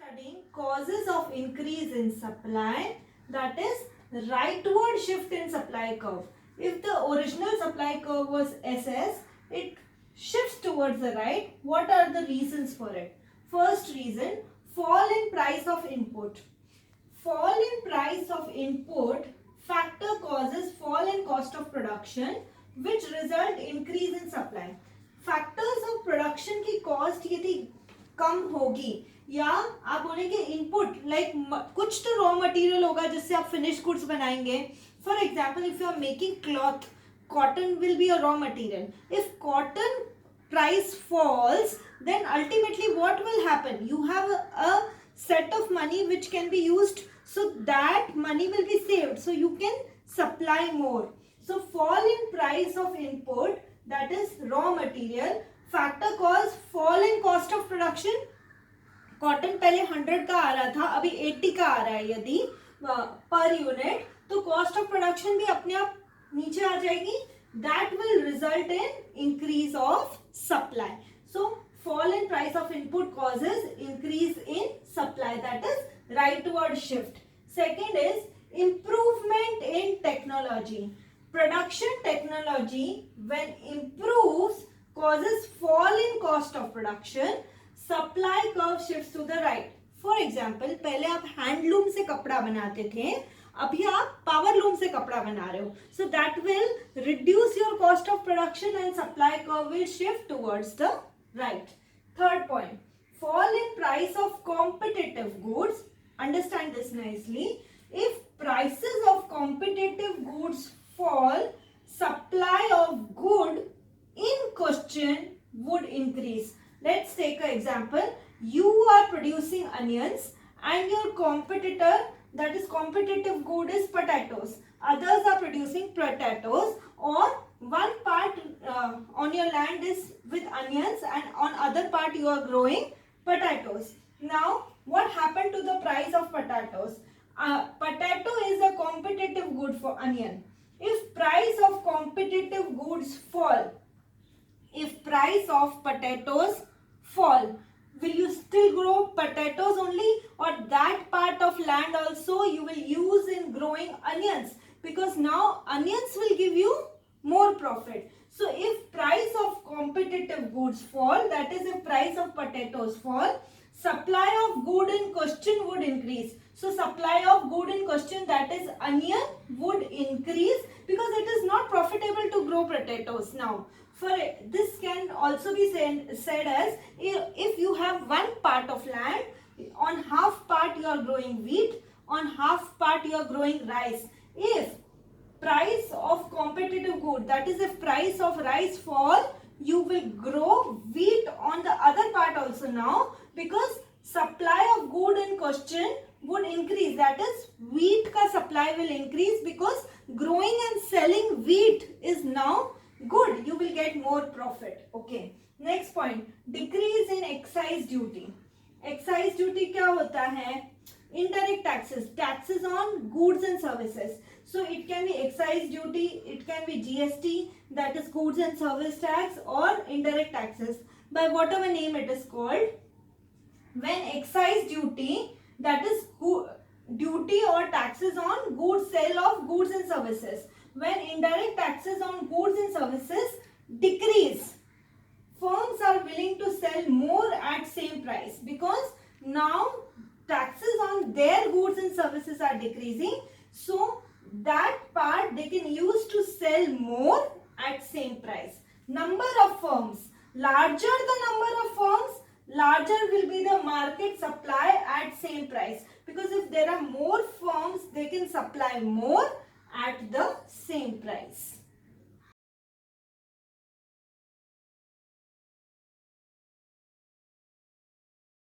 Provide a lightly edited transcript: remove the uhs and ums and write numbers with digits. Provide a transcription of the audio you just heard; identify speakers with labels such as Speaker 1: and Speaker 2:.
Speaker 1: studying causes of increase in supply, that is rightward shift in supply curve. If the original supply curve was SS, it shifts towards the right. What are the reasons for it? First reason, fall in price of input. Fall in price of input factor causes fall in cost of production which result increase in supply. Factors of production की cost यदि कम होगी या आप बोलेंगे input like कुछ तो raw material होगा जिससे आप फिनिश गुड्स बनाएंगे. For example if you are making cloth, cotton will be a raw material. If cotton price falls, then ultimately what will happen? You have a set of money which can be used, so that money will be saved, so you can supply more. So fall in price of input, that is raw material, factor cause fall in cost of production. Cotton पहले 100 का आ रहा था, अभी 80 का आ रहा है यदि per unit, तो कॉस्ट ऑफ प्रोडक्शन भी अपने आप नीचे आ जाएगी. That will result in increase of supply. So fall in price of input causes increase in supply, that is rightward shift. Second is improvement in technology. Production technology when improves causes fall in cost of production. Supply curve shifts to the right. For example, पहले आप handloom से कपड़ा बनाते थे, अभी आप power loom से कपड़ा बना रहे हो. So that will reduce your cost of production and supply curve will shift towards the right. Third point, fall in price of competitive goods. Understand this nicely. If prices of competitive goods fall, supply of good in question would increase. Let's take an example. You are producing onions and your competitor, that is competitive good, is potatoes. Others are producing potatoes, or one part on your land is with onions and on other part you are growing potatoes. Now what happened to the price of potatoes? Potato is a competitive good for onion. If price of competitive goods fall, if price of potatoes fall, will you still grow potatoes only, or that part of land also you will use in growing onions? Because now onions will give you more profit. So if price of competitive goods fall, that is if price of potatoes fall, supply of good in question would increase. So supply of good in question, that is onion, would increase because it is not profitable to grow potatoes now. For this can also be said as if you have one part of land, on half part you are growing wheat, on half part you are growing rice. If price of competitive good, that is if price of rice fall, you will grow wheat on the other part also now, because supply of good in question would increase, that is wheat ka supply will increase because growing and selling wheat is now good, you will get more profit. Okay, next point, decrease in excise duty. Excise duty क्या होता है? Indirect taxes, taxes on goods and services. So it can be excise duty, it can be GST, that is goods and service tax, or indirect taxes, by whatever name it is called. When excise duty, that is duty or taxes on goods, sale of goods and services. When indirect taxes on goods and services decrease, firms are willing to sell more at same price because now taxes on their goods and services are decreasing. So that part they can use to sell more at same price. Number of firms, larger the number of firms, larger will be the market supply at same price, because if there are more firms they can supply more at the same price.